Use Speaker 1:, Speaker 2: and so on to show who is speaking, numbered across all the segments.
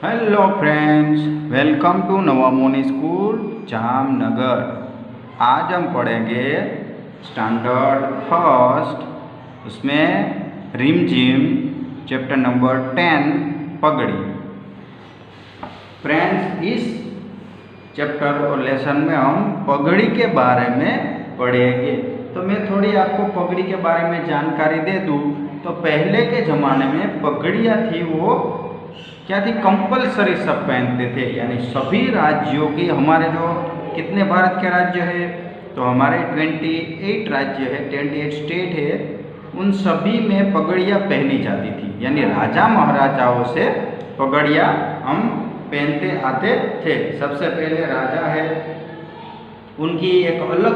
Speaker 1: Hello friends, welcome to Navamoni school Jamnagar. आज हम पढ़ेंगे स्टैंडर्ड फर्स्ट, उसमें रिमझिम चैप्टर नंबर 10 पगड़ी। फ्रेंड्स, इस चैप्टर और लेसन में हम पगड़ी के बारे में पढ़ेंगे। तो मैं थोड़ी आपको पगड़ी के बारे में जानकारी दे दूँ तो पहले के ज़माने में पगड़ियाँ थी वो क्या थी, कंपलसरी सब पहनते थे। यानी सभी राज्यों की, हमारे जो कितने भारत के राज्य है तो हमारे 28 राज्य है, 28 स्टेट है, उन सभी में पगड़ियाँ पहनी जाती थी। यानी राजा महाराजाओं से पगड़ियाँ हम पहनते आते थे। सबसे पहले राजा है, उनकी एक अलग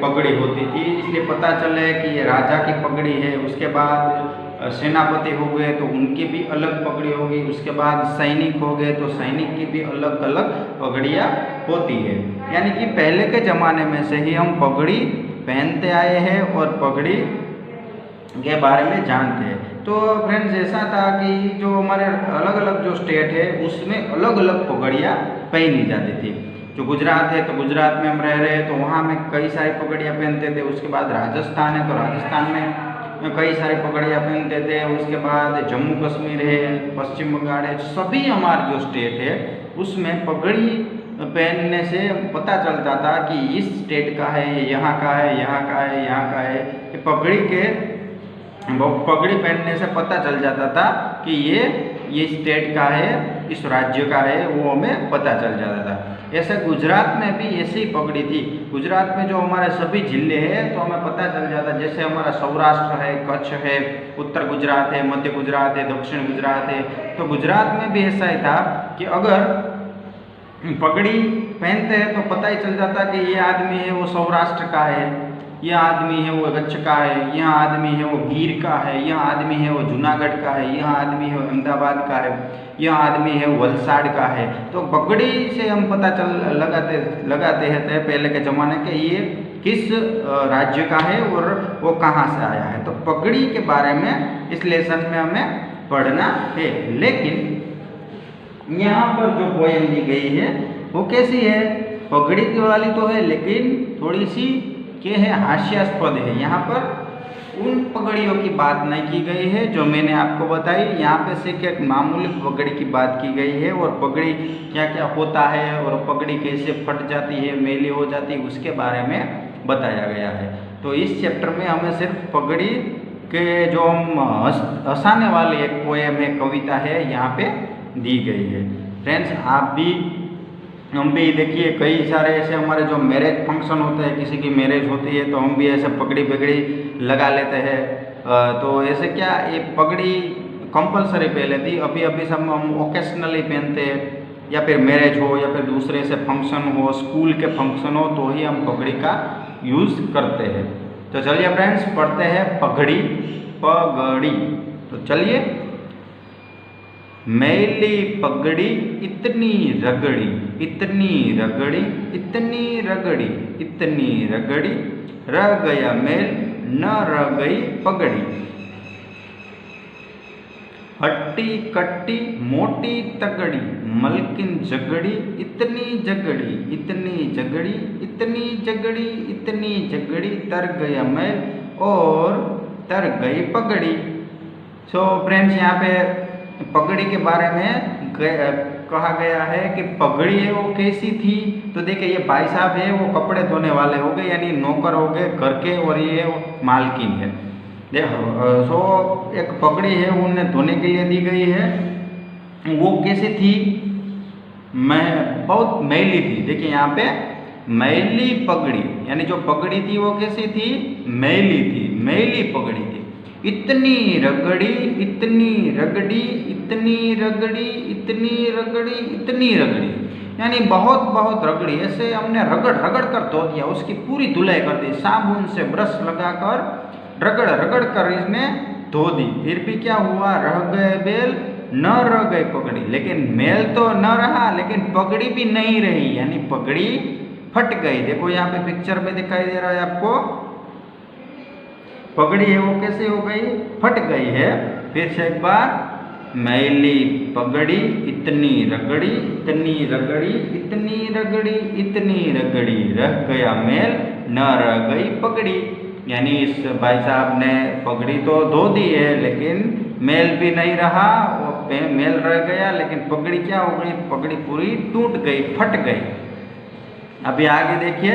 Speaker 1: पगड़ी होती थी, इसलिए पता चले कि ये राजा की पगड़ी है। उसके बाद सेनापति हो गए तो उनकी भी अलग पगड़ी होगी। उसके बाद सैनिक हो गए तो सैनिक की भी अलग अलग पगड़ियाँ होती है। यानी कि पहले के ज़माने में से ही हम पगड़ी पहनते आए हैं और पगड़ी के बारे में जानते हैं। तो फ्रेंड्स, ऐसा था कि जो हमारे अलग अलग जो स्टेट है उसमें अलग अलग पगड़ियाँ पहनी जाती थी। जो गुजरात है तो गुजरात में हम रह रहे हैं तो वहाँ में कई सारी पगड़ियाँ पहनते थे। उसके बाद राजस्थान है तो राजस्थान में कई सारी पगड़ियाँ पहनते थे। उसके बाद जम्मू कश्मीर है, पश्चिम बंगाल है, सभी हमारे जो स्टेट है उसमें पगड़ी पहनने से पता चलता था कि इस स्टेट का है, यहाँ का है, यहाँ का है, यहाँ का है। पगड़ी के पगड़ी पहनने से पता चल जाता था कि ये स्टेट का है, इस राज्य का है, वो हमें पता चल जाता था। ऐसे गुजरात में भी ऐसी पगड़ी थी। गुजरात में जो हमारे सभी जिले हैं तो हमें पता चल जाता, जैसे हमारा सौराष्ट्र है, कच्छ है, उत्तर गुजरात है, मध्य गुजरात है, दक्षिण गुजरात है। तो गुजरात में भी ऐसा ही था कि अगर पगड़ी पहनते हैं तो पता ही चल जाता कि ये आदमी है वो सौराष्ट्र का है, यह आदमी है वो कच्छ का है, यह आदमी है वो गिर का है, यह आदमी है वो जूनागढ़ का है, यह आदमी है वो अहमदाबाद का है, यह आदमी है वो वलसाड़ का है। तो पगड़ी से हम पता लगाते हैं पहले के ज़माने के ये किस राज्य का है और वो कहाँ से आया है। तो पगड़ी के बारे में इस लेसन में हमें पढ़ना है। लेकिन यहाँ पर जो पोएम दी गई है वो कैसी है, पगड़ी की वाली तो है लेकिन थोड़ी सी क्या है, हास्यास्पद है। यहाँ पर उन पगड़ियों की बात नहीं की गई है जो मैंने आपको बताई। यहाँ पे सिर्फ एक मामूली पगड़ी की बात की गई है और पगड़ी क्या क्या होता है और पगड़ी कैसे फट जाती है, मैली हो जाती है, उसके बारे में बताया गया है। तो इस चैप्टर में हमें सिर्फ पगड़ी के जो हम हंसाने वाली एक पोएम है, कविता है, यहाँ पे दी गई है। फ्रेंड्स, आप भी हम भी देखिए कई सारे ऐसे हमारे जो मैरिज फंक्शन होते हैं, किसी की मैरिज होती है तो हम भी ऐसे पगड़ी पगड़ी लगा लेते हैं। तो ऐसे क्या ये पगड़ी कंपलसरी पहले थी, अभी अभी सब हम ओकेशनली पहनते हैं, या फिर मैरिज हो या फिर दूसरे से फंक्शन हो, स्कूल के फंक्शन हो तो ही हम पगड़ी का यूज़ करते हैं। तो चलिए फ्रेंड्स, पढ़ते हैं पगड़ी। पगड़ी तो चलिए। मैली पगड़ी इतनी रगड़ी, इतनी रगड़ी, इतनी रगड़ी, इतनी रगड़ी, रह गया मैल न रह गई पगड़ी। हट्टी कट्टी मोटी तगड़ी, मलकिन जगड़ी, इतनी जगड़ी, इतनी जगड़ी, इतनी जगड़ी, इतनी जगड़ी, तर गया मैल और तर गई पगड़ी। सो फ्रेंड्स, यहाँ पे पगड़ी के बारे में कहा गया है कि पगड़ी है वो कैसी थी। तो देखिए, ये भाई साहब है वो कपड़े धोने वाले हो गए, यानी नौकर हो गए घर के, और ये मालकिन है। देखो, सो एक पगड़ी है उन्हें धोने के लिए दी गई है। वो कैसी थी, बहुत मैली थी। देखिए यहाँ पे मैली पगड़ी, यानी जो पगड़ी थी वो कैसी थी, मैली थी, मैली पगड़ी थी। इतनी रगड़ी, इतनी रगड़ी, इतनी रगड़ी, इतनी रगड़ी, इतनी रगड़ी, यानी बहुत बहुत रगड़ी। ऐसे हमने रगड़ रगड़ कर धो दिया, उसकी पूरी धुलाई कर दी, साबुन से ब्रश लगाकर रगड़ रगड़ कर इसने धो दी। फिर भी क्या हुआ, रह गए बैल न रह गई पगड़ी। लेकिन मेल तो न रहा लेकिन पगड़ी भी नहीं रही, यानी पगड़ी फट गई। देखो यहाँ पे पिक्चर में दिखाई दे रहा है आपको, पगड़ी है वो कैसे हो गई, फट गई है। फिर से एक बार, मैली पगड़ी इतनी रगड़ी, इतनी रगड़ी, इतनी रगड़ी, इतनी रगड़ी, रह गया मेल न रह गई पगड़ी। यानी इस भाई साहब ने पगड़ी तो धो दी है लेकिन मेल भी नहीं रहा, और मेल रह गया लेकिन पगड़ी क्या हो गई, पगड़ी पूरी टूट गई, फट गई। अभी आगे देखिए,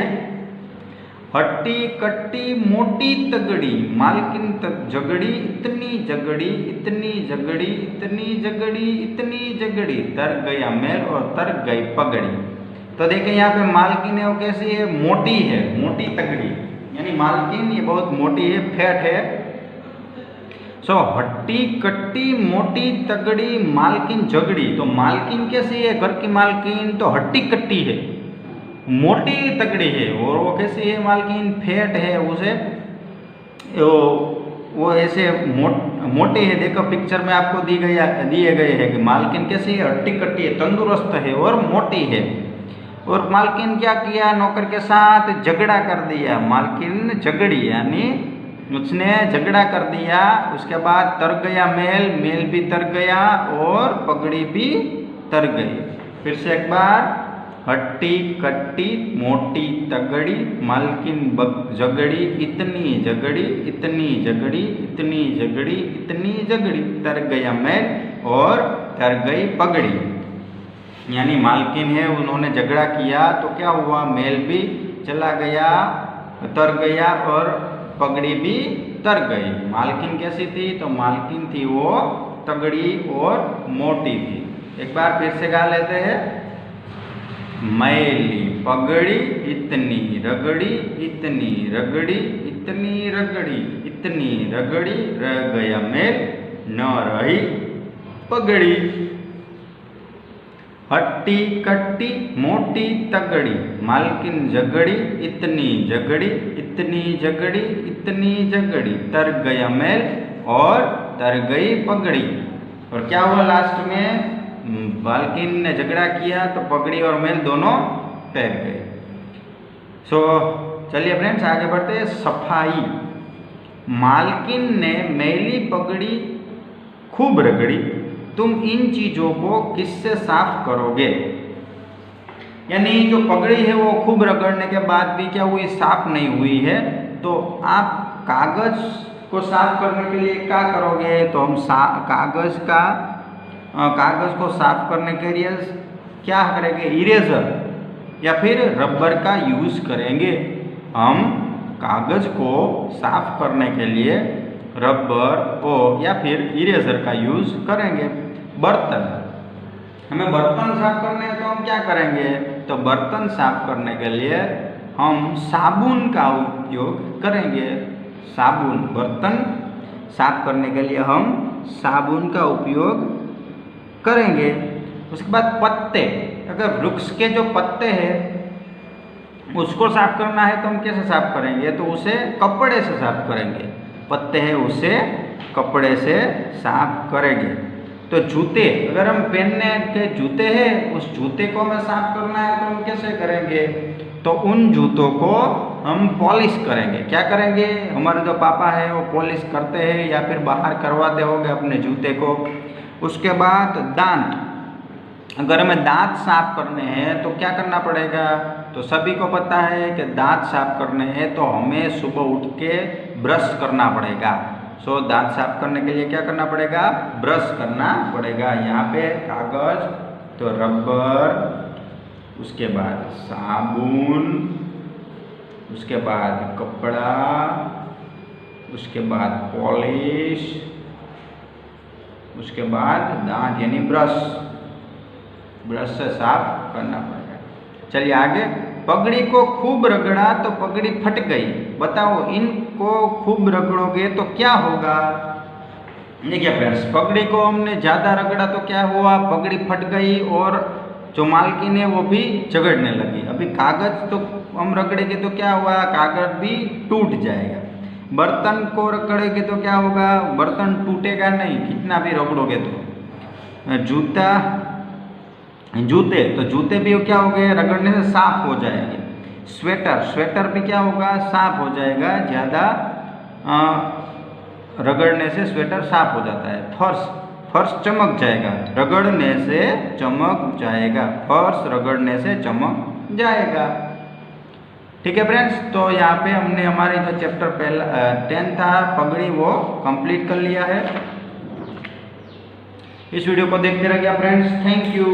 Speaker 1: हट्टी कट्टी मोटी तगड़ी, मालकिन तक झगड़ी, इतनी झगड़ी, इतनी झगड़ी, इतनी झगड़ी, इतनी झगड़ी, तर गया मेल और तर गई पगड़ी। तो देखिए यहाँ पे मालकिन है वो कैसी है, मोटी है, मोटी तगड़ी, यानी मालकिन ये बहुत मोटी है, फैट है। सो हट्टी कट्टी मोटी तगड़ी मालकिन झगड़ी, तो मालकिन कैसी है, घर की मालकिन तो हट्टी कट्टी है, मोटी तगड़ी है, और वो कैसी है मालकिन, फैट है, उसे वो ऐसे मोटे है। देखो पिक्चर में आपको दिए गए हैं कि मालकिन कैसी है, हट्टी कट्टी है, तंदुरुस्त है और मोटी है। और मालकिन क्या किया, नौकर के साथ झगड़ा कर दिया, मालकिन झगड़ी, यानी उसने झगड़ा कर दिया। उसके बाद तर गया मेल, मेल भी तर गया और पगड़ी भी तर गई। फिर से एक बार, हट्टी कट्टी मोटी तगड़ी मालकिन झगड़ी, इतनी झगड़ी, इतनी झगड़ी, इतनी झगड़ी, इतनी झगड़ी, तर गया मेल और तर गई पगड़ी। यानी मालकिन है, उन्होंने झगड़ा किया तो क्या हुआ, मेल भी चला गया, तर गया और पगड़ी भी तर गई। मालकिन कैसी थी, तो मालकिन थी वो तगड़ी और मोटी थी। एक बार फिर से गा लेते हैं, मैली पगड़ी इतनी रगड़ी, इतनी रगड़ी, इतनी रगड़ी, इतनी रगड़ी, रह गया मेल न रही पगड़ी। हट्टी कट्टी मोटी तगड़ी मालकिन झगड़ी, इतनी झगड़ी, इतनी झगड़ी, इतनी झगड़ी, तर गया मेल और तर गई पगड़ी। और क्या हुआ लास्ट में, मालकिन ने झगड़ा किया तो पगड़ी और मेल दोनों तैर गए। सो चलिए फ्रेंड्स आगे बढ़ते हैं। सफाई, मालकिन ने मैली पगड़ी खूब रगड़ी, तुम इन चीज़ों को किससे साफ करोगे। यानी जो पगड़ी है वो खूब रगड़ने के बाद भी क्या हुई, साफ नहीं हुई है, तो आप कागज को साफ करने के लिए क्या करोगे, तो हम कागज को साफ करने के लिए क्या करेंगे, इरेजर या फिर रबर का यूज़ करेंगे। हम कागज को साफ करने के लिए रबर या फिर इरेजर का यूज़ करेंगे। बर्तन, हमें बर्तन साफ करने हैं तो हम क्या करेंगे, तो बर्तन साफ करने के लिए हम साबुन का उपयोग करेंगे। साबुन, बर्तन साफ करने के लिए हम साबुन का उपयोग करेंगे। उसके बाद पत्ते, अगर वृक्ष के जो पत्ते हैं उसको साफ करना है तो हम कैसे साफ करेंगे, तो उसे कपड़े से साफ करेंगे। पत्ते हैं उसे कपड़े से साफ करेंगे। तो जूते, अगर हम पहनने के जूते हैं उस जूते को हमें साफ करना है तो हम कैसे करेंगे, तो उन जूतों को हम पॉलिश करेंगे। क्या करेंगे, हमारे जो पापा है वो पॉलिश करते हैं या फिर बाहर करवाते होंगे अपने जूते को। उसके बाद दांत, अगर हमें दांत साफ करने हैं तो क्या करना पड़ेगा, तो सभी को पता है कि दांत साफ करने हैं तो हमें सुबह उठ के ब्रश करना पड़ेगा। सो दांत साफ करने के लिए क्या करना पड़ेगा, ब्रश करना पड़ेगा। यहाँ पे कागज, तो रबर, उसके बाद साबुन, उसके बाद कपड़ा, उसके बाद पॉलिश, उसके बाद दांत यानी ब्रश से साफ करना पड़ेगा। चलिए आगे, पगड़ी को खूब रगड़ा तो पगड़ी फट गई, बताओ इनको खूब रगड़ोगे तो क्या होगा। देखिए फ्रेंड्स, पगड़ी को हमने ज़्यादा रगड़ा तो क्या हुआ, पगड़ी फट गई और जो मालकिन है वो भी झगड़ने लगी। अभी कागज तो हम रगड़ेंगे तो क्या हुआ, कागज भी टूट जाएगा। बर्तन को रगड़ेंगे तो क्या होगा, बर्तन टूटेगा नहीं, कितना भी रगड़ोगे तो। जूते, तो जूते भी क्या हो गए, रगड़ने से साफ हो जाएंगे। स्वेटर भी क्या होगा, साफ हो जाएगा, ज़्यादा रगड़ने से स्वेटर साफ हो जाता है। फर्श चमक जाएगा, रगड़ने से चमक जाएगा, फर्श रगड़ने से चमक जाएगा। ठीक है फ्रेंड्स, तो यहाँ पे हमने हमारे जो चैप्टर पहला 10 था पगड़ी वो कंप्लीट कर लिया है। इस वीडियो को देखते रहिए फ्रेंड्स, थैंक यू।